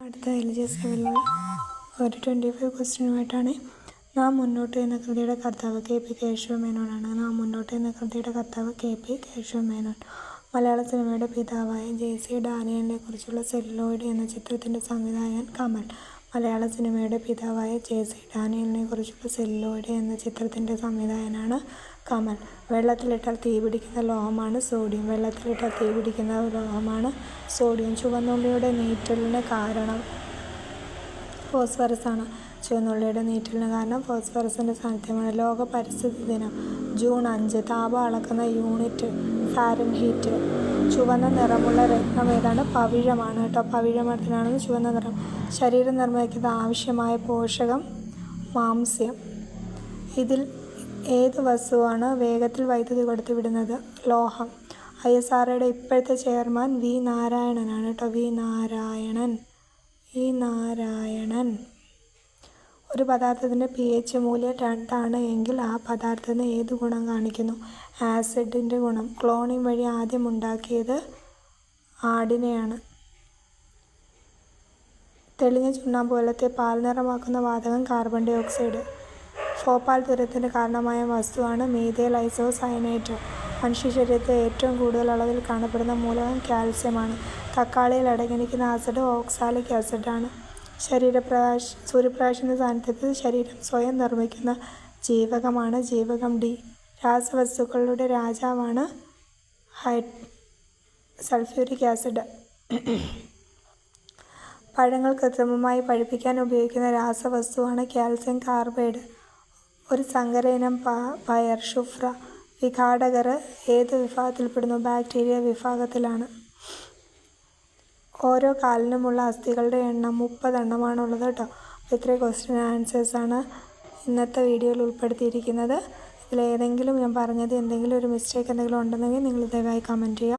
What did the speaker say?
അടുത്ത LGS ലെവലിലുള്ള ഒരു 25 ക്വസ്റ്റ്യനുമായിട്ടാണ്. നാം മുന്നോട്ട് എന്ന കൃതിയുടെ കർത്താവ് KP കേശവമേനോനാണ്. നാം മുന്നോട്ട് എന്ന കൃതിയുടെ കർത്താവ് KP കേശവമേനോൻ. മലയാള സിനിമയുടെ പിതാവായ JC ഡാനിയലിനെ കുറിച്ചുള്ള സെല്ലുലോയിഡ് എന്ന ചിത്രത്തിൻ്റെ സംവിധായകൻ കമൽ. മലയാള സിനിമയുടെ പിതാവായ JC ഡാനിയലിനെ കുറിച്ചുള്ള സെല്ലുലോയിഡ് എന്ന ചിത്രത്തിൻ്റെ സംവിധായകനാണ് കമൽ. വെള്ളത്തിലിട്ടാൽ തീപിടിക്കുന്ന ലോഹമാണ് സോഡിയം. വെള്ളത്തിലിട്ടാൽ തീപിടിക്കുന്ന ലോഹമാണ് സോഡിയം. ചുവന്നുള്ളിയുടെ നീറ്റലിന് കാരണം ഫോസ്ഫറസ് ആണ്. ചുവന്നുള്ളിയുടെ നീറ്റലിന് കാരണം ഫോസ്ഫറസിൻ്റെ സാന്നിധ്യമാണ്. ലോക പരിസ്ഥിതി ദിനം ജൂൺ 5. താപം അളക്കുന്ന യൂണിറ്റ് ഫാരൻഹീറ്റ്. ചുവന്ന നിറമുള്ള രത്നം ഏതാണ്? പവിഴമാണ് കേട്ടോ. പവിഴമരത്തിനാണ് ചുവന്ന നിറം. ശരീര നിർമ്മിതിക്ക് ആവശ്യമായ പോഷകം മാംസ്യം. ഇതിൽ ഏത് വസ്തുവാണ് വേഗത്തിൽ വൈദ്യുതി കൊടുത്തുവിടുന്നത്? ലോഹം. ISROയുടെ ഇപ്പോഴത്തെ ചെയർമാൻ V നാരായണനാണ് കേട്ടോ. V നാരായണൻ. ഒരു പദാർത്ഥത്തിൻ്റെ pH മൂല്യം 2 ആണ് എങ്കിൽ ആ പദാർത്ഥത്തിന് ഏത് ഗുണം കാണിക്കുന്നു? ആസിഡിൻ്റെ ഗുണം. ക്ലോണിംഗ് വഴി ആദ്യം ഉണ്ടാക്കിയത് ആടിനെയാണ്. തെളിഞ്ഞ ചുണ്ണാമ്പ് വെള്ളത്തെ പാൽ നിറമാക്കുന്ന വാതകം കാർബൺ ഡൈ ഓക്സൈഡ്. ഭോപ്പാൽ ദുരന്തത്തിന് കാരണമായ വസ്തുവാണ് മീഥൈൽ ഐസോസയനേറ്റ്. മനുഷ്യ ശരീരത്തിൽ ഏറ്റവും കൂടുതൽ അളവിൽ കാണപ്പെടുന്ന മൂലകം കാൽസ്യമാണ്. തക്കാളിയിൽ അടങ്ങിയിരിക്കുന്ന ആസിഡ് ഓക്സാലിക് ആസിഡാണ്. സൂര്യപ്രകാശത്തിൻ്റെ സാന്നിധ്യത്തിൽ ശരീരം സ്വയം നിർമ്മിക്കുന്ന ജീവകമാണ് ജീവകം D. രാസവസ്തുക്കളുടെ രാജാവാണ് സൾഫ്യൂരിക് ആസിഡ്. പഴങ്ങൾ കൃത്രിമമായി പഴുപ്പിക്കാൻ ഉപയോഗിക്കുന്ന രാസവസ്തുവാണ് കാൽസ്യം കാർബൈഡ്. ഒരു സങ്കര ഇനം പയർ ശുഫ്ര. വിഘാടകർ ഏത് വിഭാഗത്തിൽപ്പെടുന്നു? ബാക്ടീരിയ വിഭാഗത്തിലാണ്. ഓരോ കാലിനുമുള്ള അസ്ഥികളുടെ എണ്ണം 30 എണ്ണമാണുള്ളത് കേട്ടോ. അപ്പോൾ ഇത്രയും ക്വസ്റ്റ്യൻ ആൻസേഴ്സാണ് ഇന്നത്തെ വീഡിയോയിൽ ഉൾപ്പെടുത്തിയിരിക്കുന്നത്. ഇതിലേതെങ്കിലും ഞാൻ പറഞ്ഞത് എന്തെങ്കിലും ഒരു മിസ്റ്റേക്ക് എന്തെങ്കിലും ഉണ്ടെന്നെങ്കിൽ നിങ്ങൾ ദയവായി കമൻറ്റ് ചെയ്യുക.